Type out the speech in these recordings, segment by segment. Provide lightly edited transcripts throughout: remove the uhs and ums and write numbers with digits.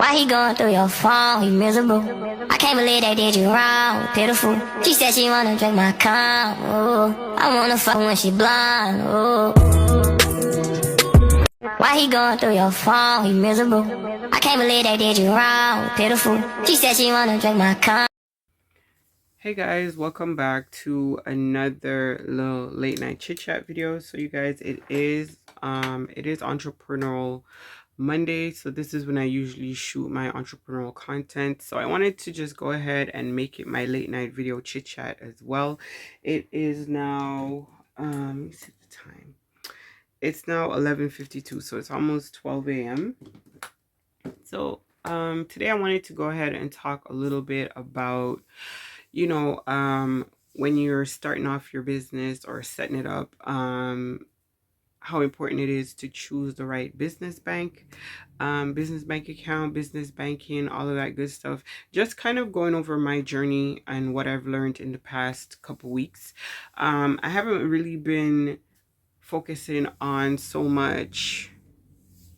Why he going through your phone? He miserable. I can't believe they did you wrong. Pitiful. She said she wanna drink my cum. Ooh. I wanna fuck when she blind. Ooh. Why he going through your phone? He miserable. I can't believe they did you wrong. Pitiful. She said she wanna drink my cum. Hey guys, welcome back to another little late night chit chat video. So you guys, it is Entrepreneural Monday. So this is when I usually shoot my entrepreneurial content. So I wanted to just go ahead and make it my late night video chit chat as well. It is now let me see the time. It's now 11:52, so it's almost 12 a.m. So today I wanted to go ahead and talk a little bit about when you're starting off your business or setting it up, how important it is to choose the right business bank account, business banking, all of that good stuff. Just kind of going over my journey and what I've learned in the past couple weeks. I haven't really been focusing on so much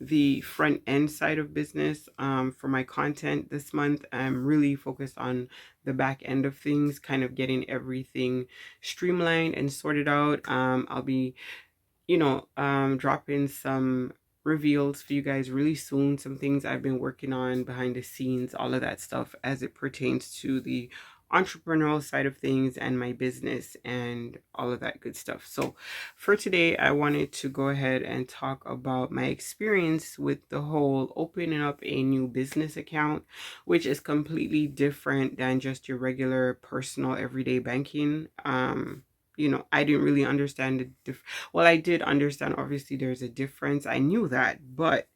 the front end side of business for my content this month. I'm really focused on the back end of things, kind of getting everything streamlined and sorted out. I'll be dropping some reveals for you guys really soon, some things I've been working on behind the scenes, all of that stuff as it pertains to the entrepreneurial side of things and my business and all of that good stuff. So for today, I wanted to go ahead and talk about my experience with the whole opening up a new business account, which is completely different than just your regular personal everyday banking. I didn't really understand well, I did understand, obviously there's a difference. I knew that, but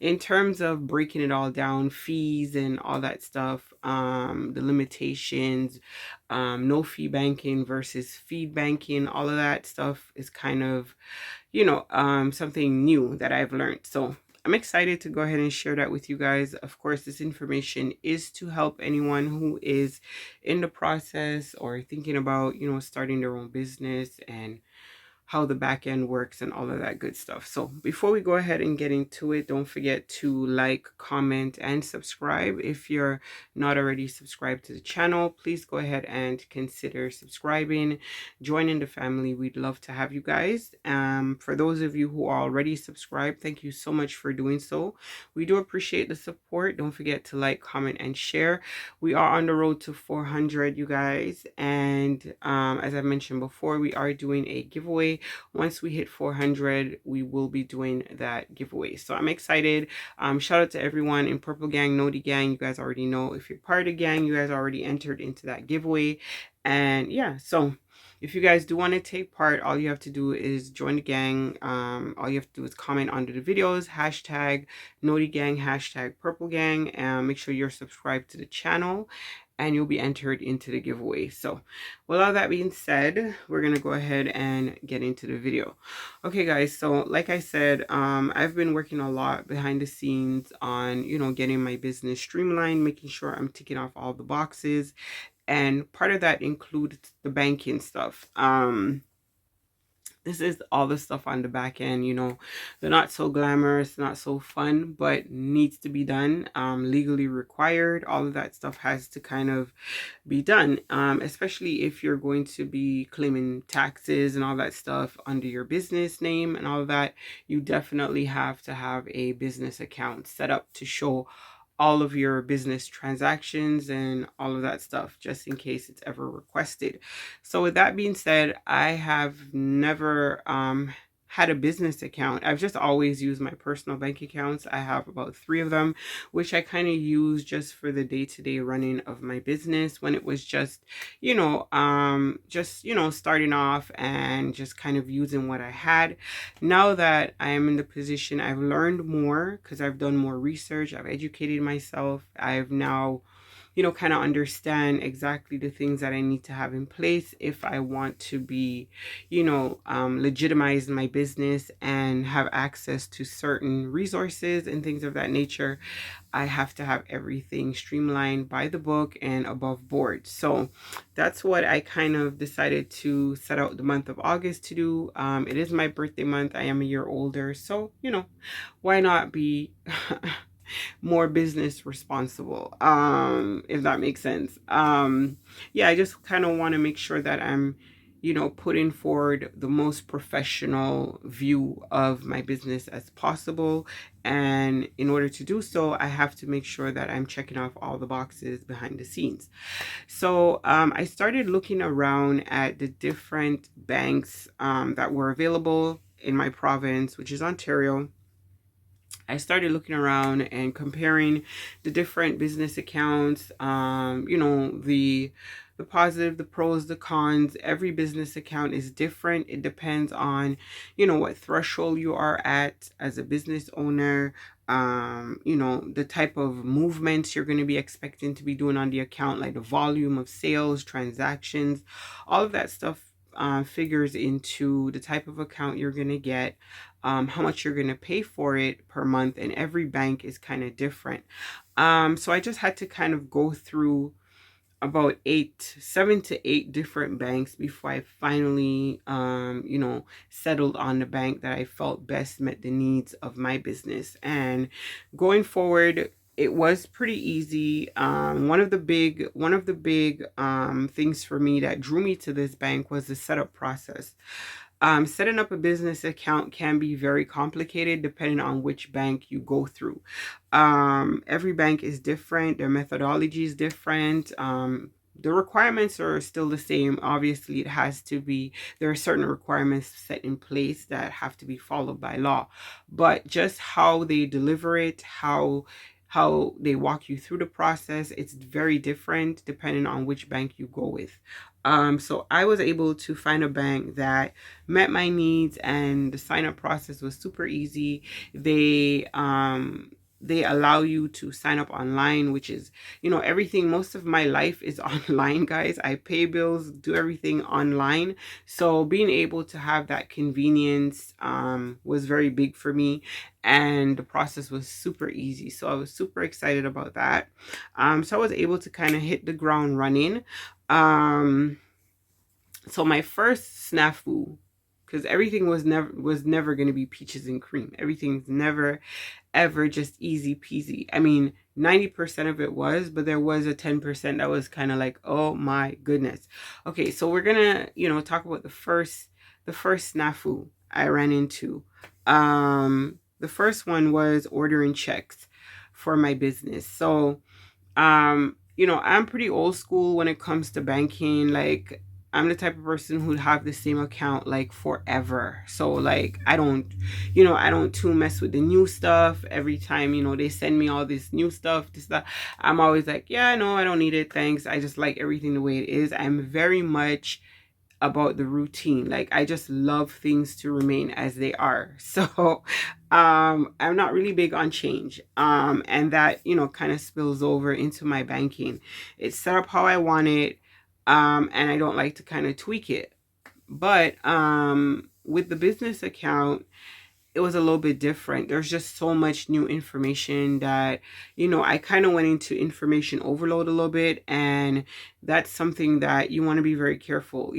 in terms of breaking it all down, fees and all that stuff, the limitations, no fee banking versus fee banking, all of that stuff is kind of, something new that I've learned. So I'm excited to go ahead and share that with you guys. Of course, this information is to help anyone who is in the process or thinking about, starting their own business and how the back end works and all of that good stuff. So before we go ahead and get into it, don't forget to like, comment, and subscribe. If you're not already subscribed to the channel, please go ahead and consider subscribing, joining the family. We'd love to have you guys. For those of you who are already subscribed, thank you so much for doing so. We do appreciate the support. Don't forget to like, comment, and share. We are on the road to 400, you guys, and as I mentioned before, we are doing a giveaway. Once we hit 400, we will be doing that giveaway. So I'm excited. Shout out to everyone in Purple Gang, Noti Gang. You guys already know, if you're part of the gang, you guys already entered into that giveaway. And yeah, so if you guys do want to take part, all you have to do is join the gang. All you have to do is comment under the videos, hashtag Noti Gang, hashtag Purple Gang, and make sure you're subscribed to the channel, and you'll be entered into the giveaway. So with all that being said, we're gonna go ahead and get into the video. Okay guys, so like I said, I've been working a lot behind the scenes on getting my business streamlined, making sure I'm ticking off all the boxes, and part of that includes the banking stuff. This is all the stuff on the back end, they're not so glamorous, not so fun, but needs to be done, legally required. All of that stuff has to kind of be done, especially if you're going to be claiming taxes and all that stuff under your business name and all of that. You definitely have to have a business account set up to show all of your business transactions and all of that stuff, just in case it's ever requested. So with that being said, I have never had a business account. I've just always used my personal bank accounts. I have about 3 of them, which I kind of use just for the day-to-day running of my business, when it was just starting off and just kind of using what I had. Now that I am in the position, I've learned more because I've done more research, I've educated myself, I've now kind of understand exactly the things that I need to have in place if I want to be, legitimize my business and have access to certain resources and things of that nature. I have to have everything streamlined by the book and above board. So that's what I kind of decided to set out the month of August to do. It is my birthday month. I am a year older. So, why not be more business responsible, if that makes sense. Yeah, I just kind of want to make sure that I'm, putting forward the most professional view of my business as possible. And in order to do so, I have to make sure that I'm checking off all the boxes behind the scenes. So I started looking around at the different banks that were available in my province, which is Ontario. I started looking around and comparing the different business accounts, the positive, the pros, the cons. Every business account is different. It depends on, what threshold you are at as a business owner, the type of movements you're going to be expecting to be doing on the account, like the volume of sales, transactions, all of that stuff figures into the type of account you're going to get, how much you're going to pay for it per month, and every bank is kind of different. So I just had to kind of go through about 7 to 8 different banks before I finally, settled on the bank that I felt best met the needs of my business. And going forward, it was pretty easy. One of the big things for me that drew me to this bank was the setup process. Setting up a business account can be very complicated depending on which bank you go through. Every bank is different. Their methodology is different. The requirements are still the same. Obviously, there are certain requirements set in place that have to be followed by law. But just how they deliver it, how they walk you through the process, it's very different depending on which bank you go with. So I was able to find a bank that met my needs, and the sign up process was super easy. They allow you to sign up online, which is, everything. Most of my life is online, guys. I pay bills, do everything online. So being able to have that convenience was very big for me, and the process was super easy. So I was super excited about that. So I was able to kind of hit the ground running. So my first snafu, because everything was never going to be peaches and cream. Everything's never ever just easy peasy. I mean, 90% of it was, but there was a 10% that was kind of like, oh my goodness. Okay, so we're gonna, talk about the first snafu I ran into. The first one was ordering checks for my business. So I'm pretty old school when it comes to banking. Like, I'm the type of person who'd have the same account like forever. So like, I don't too mess with the new stuff. Every time, they send me all this new stuff, this stuff, I'm always like, yeah, no, I don't need it. Thanks. I just like everything the way it is. I'm very much about the routine. Like, I just love things to remain as they are. So I'm not really big on change. And that, kind of spills over into my banking. It's set up how I want it. And I don't like to kind of tweak it. But with the business account, it was a little bit different. There's just so much new information that, I kind of went into information overload a little bit. And that's something that you want to be very careful.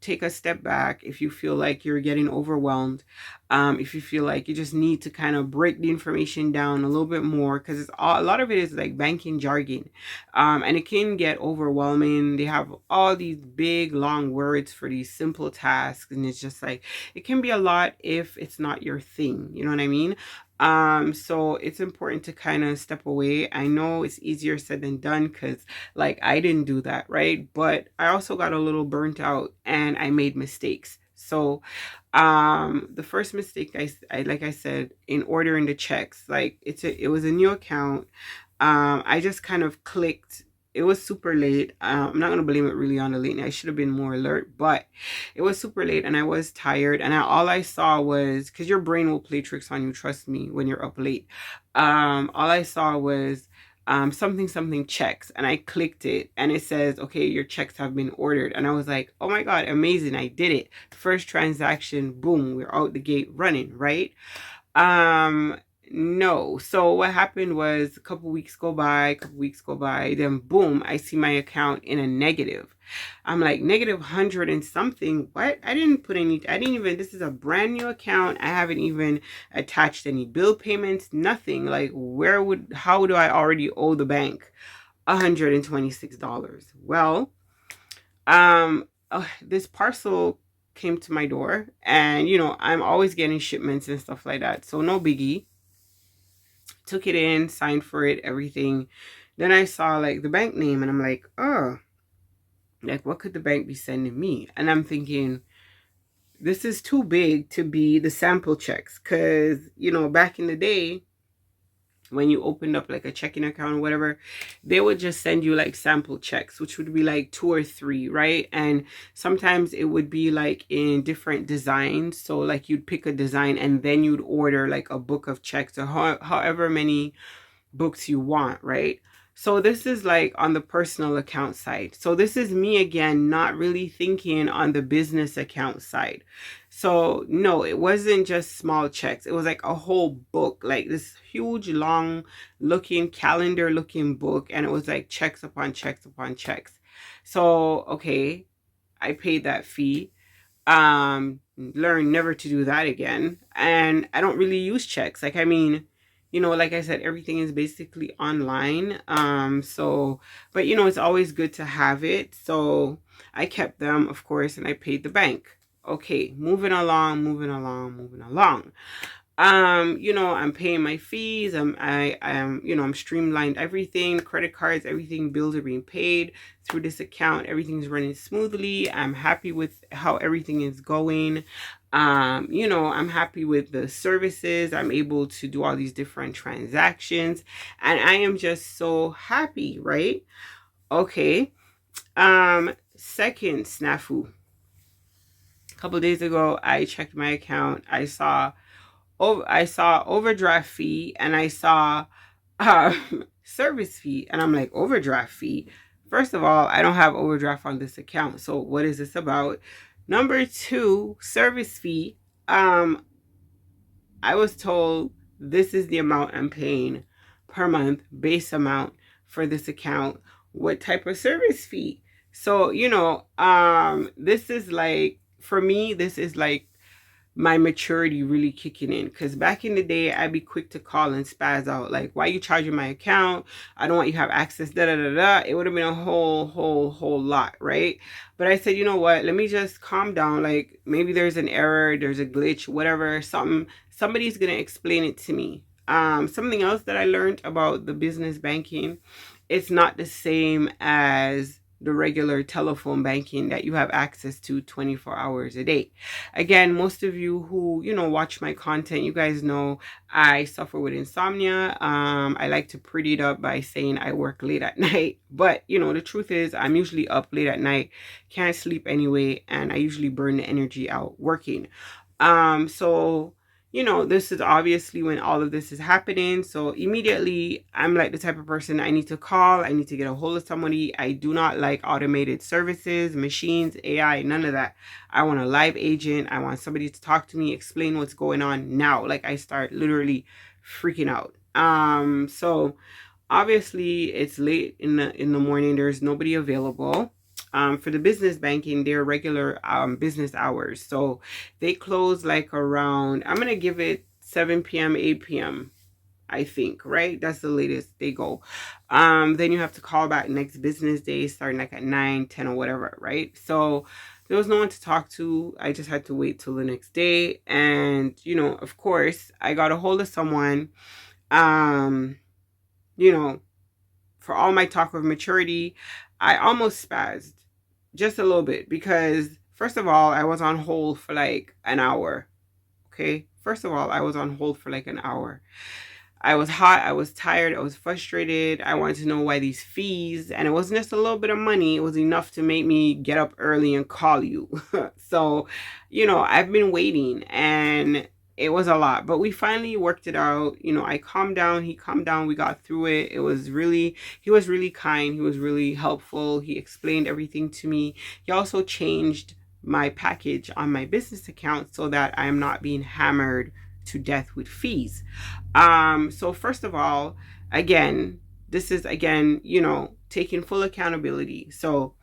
Take a step back if you feel like you're getting overwhelmed. If you feel like you just need to kind of break the information down a little bit more, because a lot of it is like banking jargon, and it can get overwhelming. They have all these big long words for these simple tasks, and it's just like, it can be a lot if it's not your thing. You know what I mean? So it's important to kind of step away. I know it's easier said than done, because like, I didn't do that, right? But I also got a little burnt out and I made mistakes. So the first mistake, I like I said, in ordering the checks, like, it was a new account. I just kind of clicked. It was super late. I'm not gonna blame it really on the late. I should have been more alert, but it was super late and I was tired. And all I saw was, because your brain will play tricks on you, trust me, when you're up late. All I saw was something checks, and I clicked it, and it says, okay, your checks have been ordered. And I was like, oh my god, amazing, I did it. First transaction, boom, we're out the gate running, right? no. So what happened was a couple weeks go by, then boom, I see my account in a negative. I'm like, negative 100 and something. What? I didn't even, this is a brand new account. I haven't even attached any bill payments, nothing. Like, how do I already owe the bank $126? Well, this parcel came to my door, and I'm always getting shipments and stuff like that. So no biggie. Took it in, signed for it, everything. Then I saw like the bank name, and I'm like, oh, like what could the bank be sending me? And I'm thinking, this is too big to be the sample checks, because back in the day, when you opened up like a checking account or whatever, they would just send you like sample checks, which would be like 2 or 3, right? And sometimes it would be like in different designs. So like you'd pick a design and then you'd order like a book of checks, or however many books you want, right? So this is like on the personal account side. So this is me again, not really thinking on the business account side. So no, it wasn't just small checks. It was like a whole book, like this huge, long looking calendar looking book. And it was like checks upon checks upon checks. So, okay, I paid that fee. Learn never to do that again. And I don't really use checks. Like, I mean, like I said, everything is basically online. So, but it's always good to have it. So I kept them, of course, and I paid the bank. Okay, moving along. I'm paying my fees. I'm streamlined everything, credit cards, everything, bills are being paid through this account. Everything's running smoothly. I'm happy with how everything is going. I'm happy with the services. I'm able to do all these different transactions, and I am just so happy, right? Okay. Second snafu. A couple days ago, I checked my account. I saw overdraft fee, and I saw service fee, and I'm like, overdraft fee? First of all, I don't have overdraft on this account, so what is this about? Number two, service fee. I was told this is the amount I'm paying per month, base amount for this account. What type of service fee? So, this is like, for me, this is like my maturity really kicking in, because back in the day, I'd be quick to call and spaz out like, why you charging my account? I don't want you to have access, da da da da. It would have been a whole lot, right? But I said, you know what, let me just calm down. Like, maybe there's an error, there's a glitch, whatever, somebody's gonna explain it to me. Something else that I learned about the business banking, it's not the same as the regular telephone banking that you have access to 24 hours a day. Again, most of you who, watch my content, you guys know I suffer with insomnia. I like to pretty it up by saying I work late at night. But, the truth is I'm usually up late at night, can't sleep anyway, and I usually burn the energy out working. So this is obviously when all of this is happening. So immediately I'm like the type of person, I need to call, I need to get a hold of somebody. I do not like automated services, machines, AI, none of that. I want a live agent. I want somebody to talk to me, explain what's going on now. Like, I start literally freaking out. So obviously it's late in the morning. There's nobody available. For the business banking, they're regular business hours. So they close like around, I'm going to give it 7 p.m., 8 p.m., I think, right? That's the latest they go. Then you have to call back next business day, starting like at 9, 10 or whatever, right? So there was no one to talk to. I just had to wait till the next day. And, of course, I got a hold of someone, for all my talk of maturity, I almost spazzed just a little bit, because first of all, I was on hold for like an hour. Okay. First of all, I was on hold for like an hour. I was hot. I was tired. I was frustrated. I wanted to know why these fees, and it wasn't just a little bit of money. It was enough to make me get up early and call you. So, I've been waiting, and it was a lot, but we finally worked it out. I calmed down. He calmed down. We got through it. He was really kind. He was really helpful. He explained everything to me. He also changed my package on my business account so that I'm not being hammered to death with fees. So first of all, again, this is again, taking full accountability. So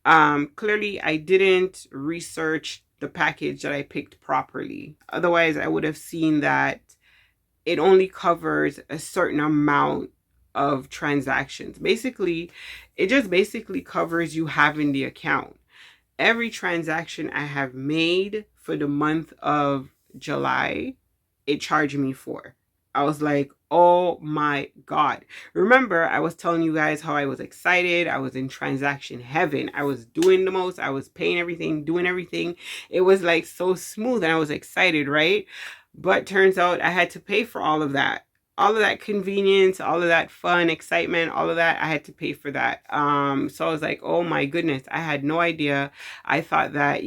clearly I didn't research the package that I picked properly. Otherwise, I would have seen that it only covers a certain amount of transactions. Basically, it just basically covers you having the account. Every transaction I have made for the month of July, it charged me for. I was like, oh my God. Remember, I was telling you guys how I was excited. I was in transaction heaven. I was doing the most. I was paying everything, doing everything. It was like so smooth and I was excited, right? But turns out I had to pay for all of that. All of that convenience, all of that fun, excitement, all of that, I had to pay for that. So I was like, oh my goodness, I had no idea. I thought that,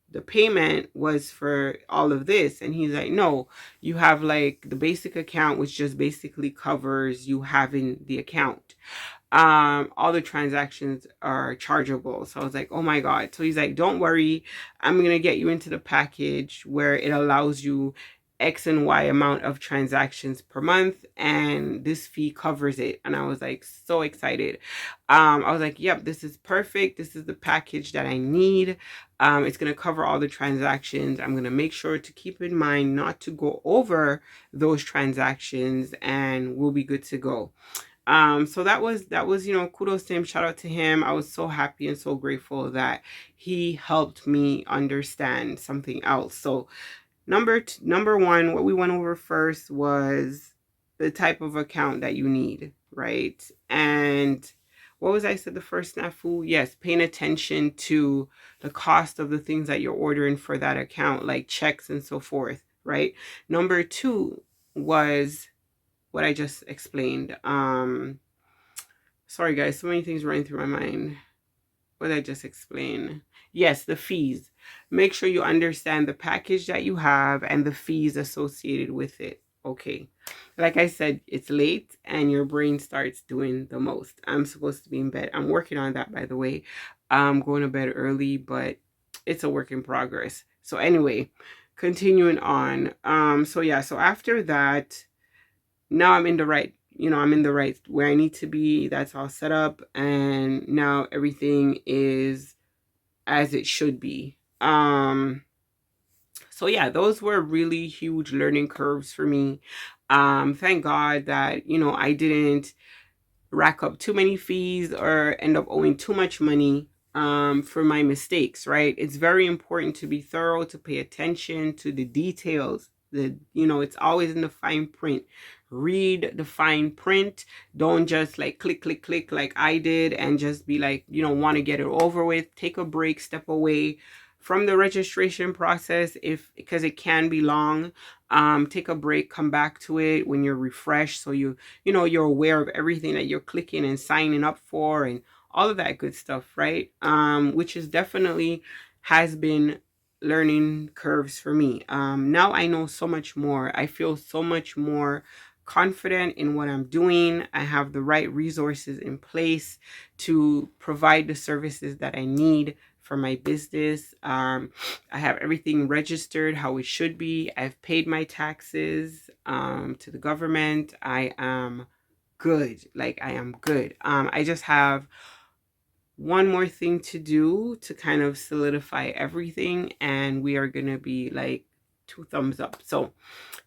the payment was for all of this. And he's like, no, you have like the basic account, which just basically covers you having the account. All the transactions are chargeable. So I was like, oh my God. So he's like, don't worry, I'm gonna get you into the package where it allows you X and Y amount of transactions per month, and this fee covers it. And I was like so excited. I was like, yep, this is perfect. This is the package that I need. It's going to cover all the transactions. I'm going to make sure to keep in mind not to go over those transactions, and we'll be good to go. So that was, kudos to him. Shout out to him. I was so happy and so grateful that he helped me understand something else. So number one, what we went over first was the type of account that you need, right? And what was I said the first snafu? Yes, paying attention to the cost of the things that you're ordering for that account, like checks and so forth, right? Number two was what I just explained. Sorry guys, so many things running through my mind. What did I just explain? Yes, the fees. Make sure you understand the package that you have and the fees associated with it. Okay. Like I said, it's late and your brain starts doing the most. I'm supposed to be in bed. I'm working on that, by the way. I'm going to bed early, but it's a work in progress. So anyway, continuing on. So after that, now I'm in the right, I'm in the right where I need to be. That's all set up. And now everything is as it should be. So yeah, those were really huge learning curves for me. Thank God that, I didn't rack up too many fees or end up owing too much money for my mistakes, right? It's very important to be thorough, to pay attention to the details. It's always in the fine print. Read the fine print. Don't just like click, click, click like I did and just be like, want to get it over with. Take a break, step away from the registration process because it can be long. Take a break, come back to it when you're refreshed, so you're aware of everything that you're clicking and signing up for and all of that good stuff, right? Which is definitely has been learning curves for me. Now I know so much more. I feel so much more confident in what I'm doing. I have the right resources in place to provide the services that I need for my business. I have everything registered how it should be. I've paid my taxes to the government. I am good. Like I am good. I just have one more thing to do to kind of solidify everything, and we are gonna be like 2 thumbs up. So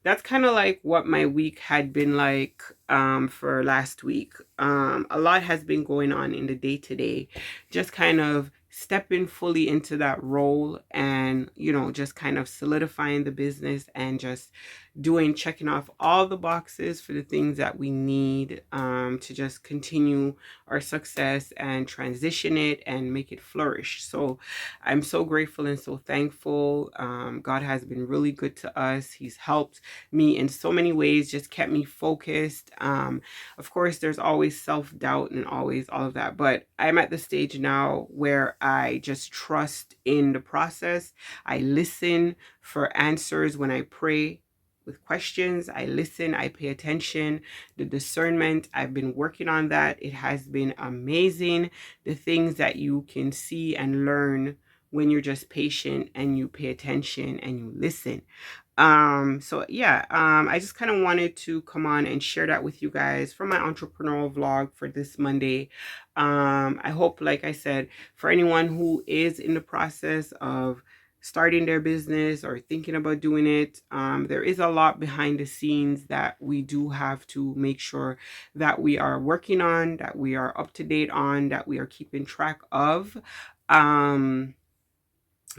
that's kind of like what my week had been like for last week. A lot has been going on in the day-to-day, just kind of stepping fully into that role and just kind of solidifying the business and just checking off all the boxes for the things that we need to just continue our success and transition it and make it flourish. So I'm so grateful and so thankful. God has been really good to us. He's helped me in so many ways, just kept me focused. Of course, there's always self-doubt and always all of that, but I'm at the stage now where I just trust in the process. I listen for answers when I pray with questions. I listen, I pay attention. The discernment, I've been working on that. It has been amazing. The things that you can see and learn when you're just patient and you pay attention and you listen. So yeah, I just kind of wanted to come on and share that with you guys from my entrepreneurial vlog for this Monday. I hope, like I said, for anyone who is in the process of starting their business or thinking about doing it, there is a lot behind the scenes that we do have to make sure that we are working on, that we are up to date on, that we are keeping track of.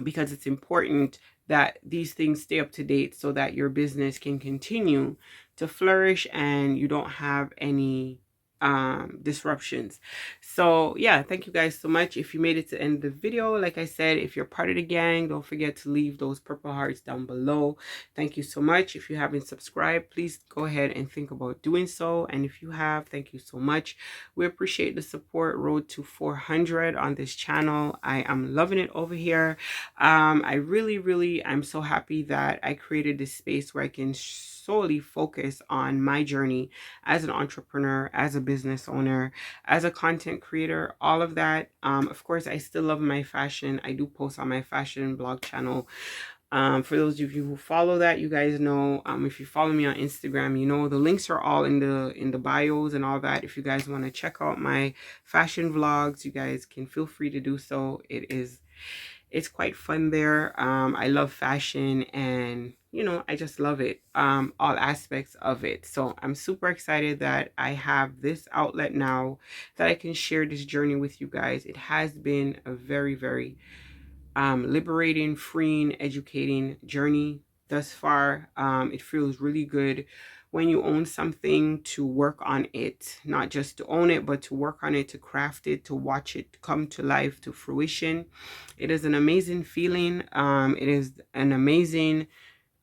Because it's important that these things stay up to date so that your business can continue to flourish and you don't have any disruptions. So yeah, thank you guys so much. If you made it to the end of the video, like I said, if you're part of the gang, don't forget to leave those purple hearts down below. Thank you so much. If you haven't subscribed, please go ahead and think about doing so. And if you have, thank you so much. We appreciate the support. Road to 400 on this channel. I am loving it over here. I'm so happy that I created this space where I can solely focus on my journey as an entrepreneur, as a business owner, as a content creator, all of that. Of course, I still love my fashion. I do post on my fashion blog channel. For those of you who follow that, you guys know, if you follow me on Instagram, you know the links are all in the bios and all that. If you guys want to check out my fashion vlogs, you guys can feel free to do so. It's quite fun there. I love fashion, and you know, I just love it, all aspects of it. So I'm super excited that I have this outlet now, that I can share this journey with you guys. It has been a very, very liberating, freeing, educating journey thus far. It feels really good when you own something, to work on it, not just to own it, but to work on it, to craft it, to watch it come to life, to fruition. It is an amazing feeling. It is an amazing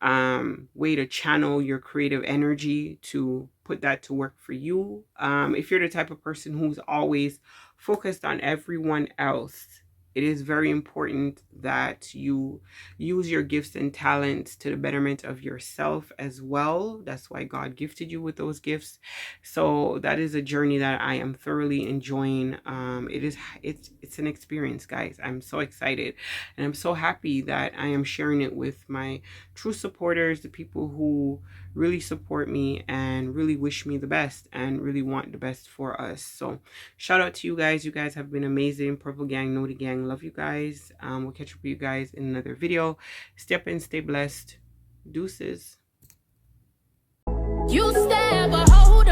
way to channel your creative energy, to put that to work for you. If you're the type of person who's always focused on everyone else, it is very important that you use your gifts and talents to the betterment of yourself as well. That's why God gifted you with those gifts. So that is a journey that I am thoroughly enjoying. It's an experience, guys. I'm so excited, and I'm so happy that I am sharing it with my true supporters, the people who really support me and really wish me the best and really want the best for us. So shout out to you guys. You guys have been amazing. Purple Gang, Know the Gang. Love you guys. We'll catch up with you guys in another video. Step in, stay blessed. Deuces. You stab a hold